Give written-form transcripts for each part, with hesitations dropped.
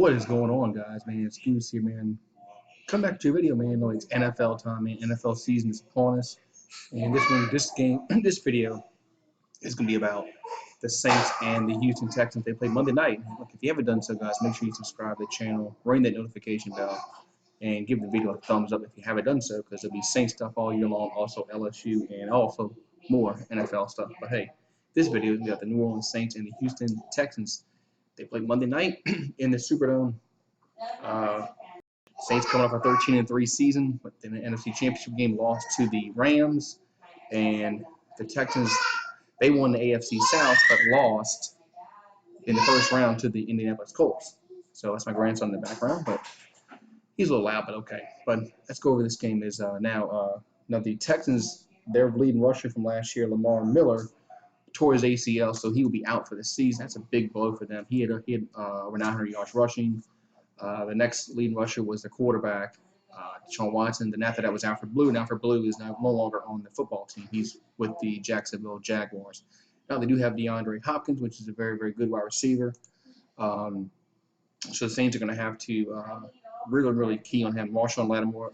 What is going on, guys, man? It's Goose here, man. Come back to your video, man. It's NFL time, man. NFL season is upon us. And this video is going to be about the Saints and the Houston Texans. They play Monday night. Look, if you haven't done so, guys, make sure you subscribe to the channel, ring that notification bell, and give the video a thumbs up if you haven't done so, because there'll be Saints stuff all year long, also LSU, and also more NFL stuff. But hey, this video is about the New Orleans Saints and the Houston Texans. They play Monday night in the Superdome. Saints coming off a 13-3 season, but in the NFC Championship game lost to the Rams, and the Texans, they won the AFC South but lost in the first round to the Indianapolis Colts. So that's my grandson in the background, but he's a little loud, but okay. But let's go over this game. Now the Texans, their leading rusher from last year, Lamar Miller, tore his ACL, so he will be out for the season. That's a big blow for them. He had over 900 yards rushing. The next leading rusher was the quarterback, Deshaun Watson. Then after that was Alfred Blue, and Alfred Blue is now no longer on the football team. He's with the Jacksonville Jaguars. Now they do have DeAndre Hopkins, which is a very, very good wide receiver. So the Saints are going to have to really, really key on him. Marshawn Lattimore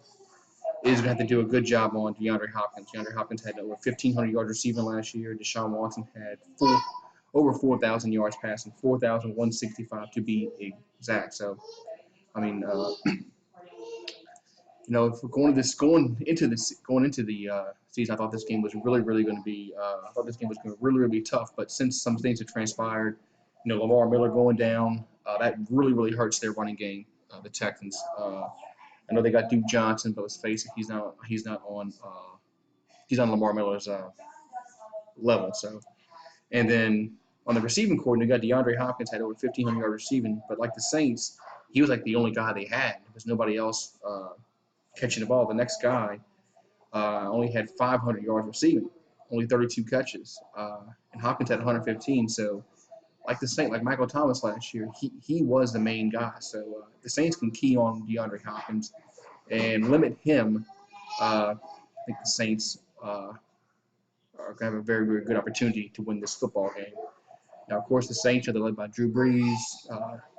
is going to have to do a good job on DeAndre Hopkins. DeAndre Hopkins had over 1,500 yards receiving last year. Deshaun Watson had over 4,000 yards passing, 4,165 to be exact. So, I mean, if we're going into the season, I thought this game was really, really going to be. I thought this game was going to really, really be tough. But since some things have transpired, Lamar Miller going down, that really, really hurts their running game. The Texans. I know they got Duke Johnson, but let's face it, he's not on Lamar Miller's level. So, and then on the receiving core, you got DeAndre Hopkins had over 1,500 yards receiving, but like the Saints, he was like the only guy they had. There was nobody else catching the ball. The next guy only had 500 yards receiving, only 32 catches, and Hopkins had 115. So, like the Saints, like Michael Thomas last year, he was the main guy. So the Saints can key on DeAndre Hopkins and limit him. I think the Saints are going to have a very, very good opportunity to win this football game. Now, of course, the Saints are led by Drew Brees,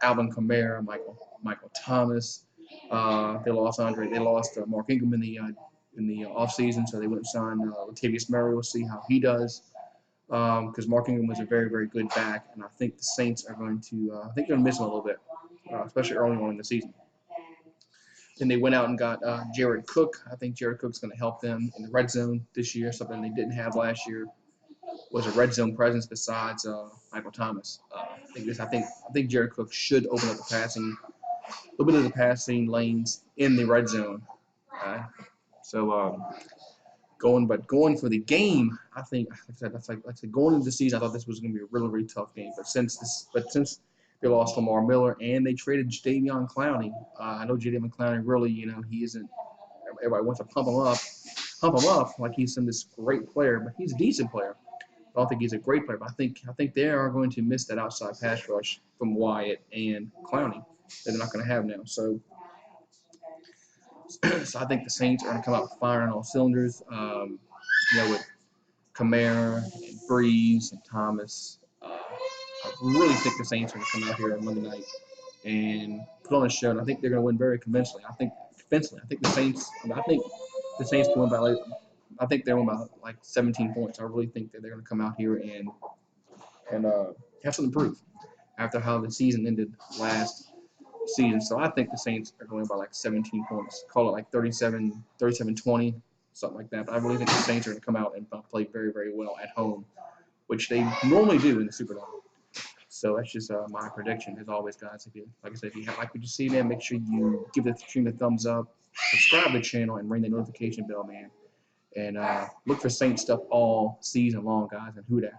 Alvin Kamara, Michael Thomas. They lost Mark Ingram in the offseason, so they went and signed Latavius Murray. We'll see how he does, because Mark Ingram was a very, very good back, and I think the Saints are going to they're going to miss him a little bit, especially early on in the season. Then they went out and got Jared Cook. I think Jared Cook's going to help them in the red zone this year, something they didn't have last year. Was a red zone presence besides Michael Thomas. I think Jared Cook should open up a little bit of the passing lanes in the red zone. Going for the game, I think like I said, going into the season, I thought this was going to be a really, really tough game. But since they lost Lamar Miller and they traded Jadeveon Clowney, I know Jadeveon Clowney really, he isn't. Everybody wants to pump him up like he's this great player, but he's a decent player. I don't think he's a great player, but I think they are going to miss that outside pass rush from Wyatt and Clowney that they're not going to have now. So I think the Saints are going to come out firing on all cylinders. With Kamara and Brees and Thomas, I really think the Saints are going to come out here on Monday night and put on a show. And I think they're going to win very convincingly. I think the Saints. I think the Saints can win by I think they're about like 17 points. I really think that they're going to come out here and have something to prove after how the season ended last season. So I think the Saints are going by like 17 points. Call it like 37-20, something like that. But I really think the Saints are going to come out and play very, very well at home, which they normally do in the Superdome. So that's just my prediction. As always, guys, if you like what you see, man, make sure you give the stream a thumbs up, subscribe to the channel, and ring the notification bell, man. And look for Saints stuff all season long, guys, and who dat.